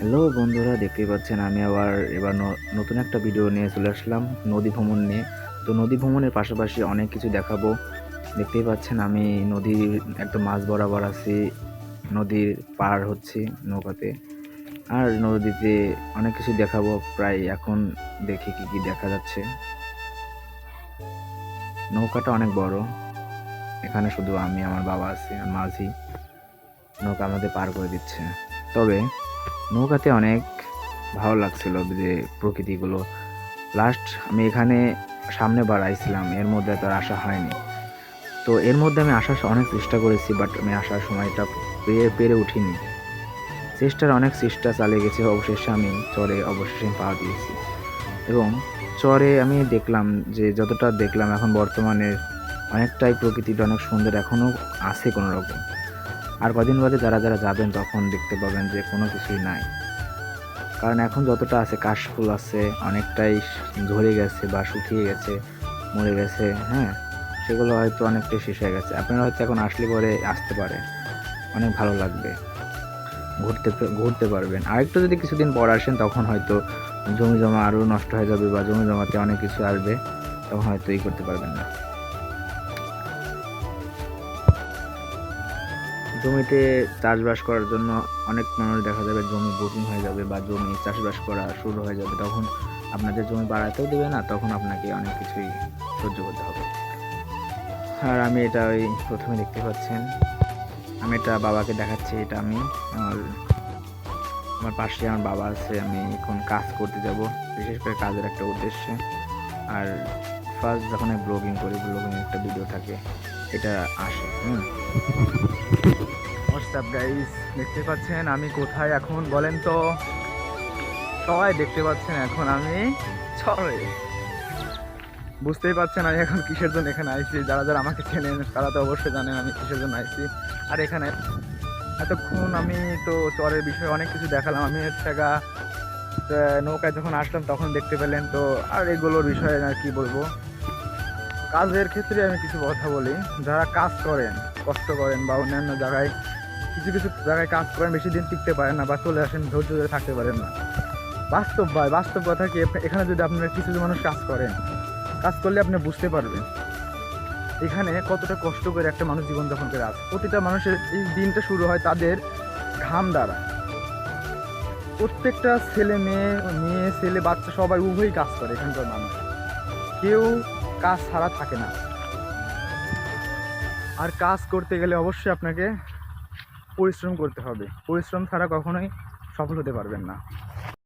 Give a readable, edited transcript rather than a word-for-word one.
Hello বন্ধুরা, দেখতেই পাচ্ছেন আমি আবার এবার নতুন একটা ভিডিও নিয়ে চলে আসলাম নদী ভ্রমণ নিয়ে। তো নদী ভ্রমণের পাশাপাশি অনেক কিছু দেখাবো। দেখতেই পাচ্ছেন আমি নদীর একদম মাঝ বরাবর আছি, নদীর পার হচ্ছি নৌকাতে। আর নদীতে অনেক কিছু দেখাবো। প্রায় এখন দেখি কি কি দেখা যাচ্ছে। নৌকাটা অনেক বড়, এখানে শুধু আমি আমার বাবা আছি আর মাঝি নৌকা আমাদের পার করে দিচ্ছে। তবে নৌকাতে অনেক ভালো লাগছিল যে প্রকৃতিগুলো। লাস্ট আমি এখানে সামনে বাড়াইছিলাম, এর মধ্যে তো আর আসা হয়নি। তো এর মধ্যে আমি আসার অনেক চেষ্টা করেছি, বাট আমি আসার সময়টা পেরে উঠিনি। অনেক চেষ্টা চালিয়ে গেছি, অবশেষে আমি চরে অবশেষে পা দিয়েছি। এবং চরে আমি দেখলাম যে যতটা দেখলাম এখন বর্তমানে অনেকটাই প্রকৃতিটা অনেক সুন্দর এখনও আছে কোনো রকম। আর কদিন বাদে যারা যারা যাবেন তখন দেখতে পাবেন যে কোনো কিছুই নাই। কারণ এখন যতটা আছে কাশফুল আছে অনেকটাই ঝরে গেছে বা শুকিয়ে গেছে, মরে গেছে। হ্যাঁ, সেগুলো হয়তো অনেকটাই শেষ হয়ে গেছে। আপনারা হয়তো এখন আসলে পরে আসতে পারে, অনেক ভালো লাগবে, ঘুরতে পারবেন। আরেকটু যদি কিছুদিন পর আসেন তখন হয়তো জমি জমা আরও নষ্ট হয়ে যাবে বা জমি জমাতে অনেক কিছু আসবে, তখন হয়তো করতে পারবেন না। জমিতে চাষবাস করার জন্য অনেক মানুষ দেখা যাবে জমি বোটিং হয়ে যাবে বা জমি চাষবাস করা শুরু হয়ে যাবে, তখন আপনাদের জমি বাড়াতেও দেবে না, তখন আপনাকে অনেক কিছুই সহ্য করতে হবে। আর আমি এটা ওই প্রথমে দেখতে পাচ্ছেন, আমি এটা বাবাকে দেখাচ্ছি। এটা আমি আমার পাশে আমার বাবা আছে, আমি এখন কাজ করতে যাব, বিশেষ করে কাজের একটা উদ্দেশ্যে। আর ফার্স্ট যখন আমি ব্লগিং করি, ব্লগিং একটা ভিডিও থাকে, এটা আসে। হোয়াটসঅ্যাপ গাইস, দেখতে পাচ্ছেন আমি কোথায় এখন বলেন তো? সবাই দেখতে পাচ্ছেন এখন আমি চরে। বুঝতেই পারছেন আমি এখন কিসের জন্য এখানে আইছি। যারা যারা আমাকে চেনেন তারা তো অবশ্যই জানেন আমি কিসের জন্য আইছি। আর এখানে এতক্ষণ আমি তো চরের বিষয়ে অনেক কিছু দেখালাম। আমি হচ্ছে নৌকায় যখন আসলাম তখন দেখতে পেলেন তো। আর এগুলোর বিষয়ে আর কি বলবো, কাজের ক্ষেত্রে আমি কিছু কথা বলি। যারা কাজ করেন, কষ্ট করেন বা অন্যান্য জায়গায় কিছু কিছু জায়গায় কাজ করেন, বেশি দিন টিকতে পারেন না বা চলে আসেন, ধৈর্য ধরে থাকতে পারেন না। বাস্তব কথা কি, এখানে যদি আপনারা কিছু মানুষ কাজ করেন, কাজ করলে আপনি বুঝতে পারবেন এখানে কতটা কষ্ট করে একটা মানুষ জীবনযাপন করে আছে। প্রতিটা মানুষের এই দিনটা শুরু হয় তাদের ঘাম দ্বারা। প্রত্যেকটা মেয়ে ছেলে বাচ্চা সবাই উভয়ই কাজ করে এখানকার মানুষ, কেউ কাজ ছাড়া থাকে না। আর কাজ করতে গেলে অবশ্যই আপনাকে পরিশ্রম করতে হবে, পরিশ্রম ছাড়া কখনোই সফল হতে পারবেন না।